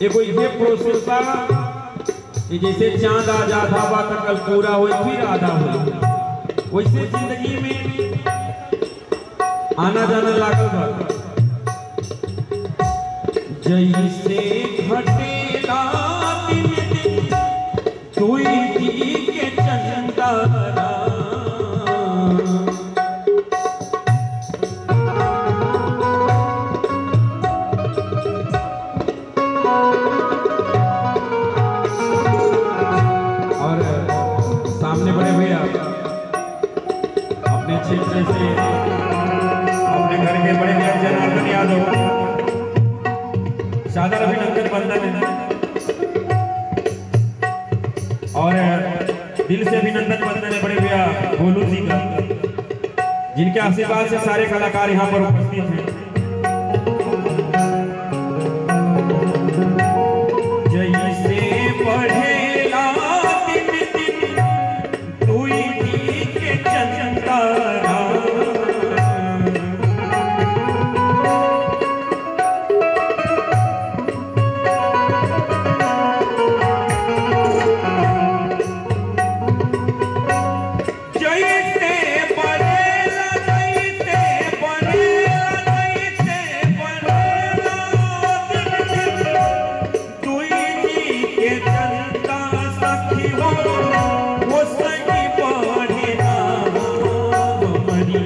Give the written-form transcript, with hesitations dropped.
एगो ये प्रोसेस बा कि जैसे चांद आ जाता बा तो कल पूरा हो फिर आधा हो, वैसे जिंदगी में आना जाना लागल बा। जैसे घटेला दिन दिन दुई दी के चंदारा, और सामने बड़े भैया अपने क्षेत्र से अपने घर के बड़े भैया जनार्दन यादव सादर अभिनंदन बंदन है और दिल से अभिनंदन बंदन है बड़े भैया गोलू जी का, जिनके आशीर्वाद से सारे कलाकार यहाँ पर उपस्थित हैं। जैसे बढ़ेला दिन दिन दुई दी के चंदारा, वो सही बढ़ेला हमारी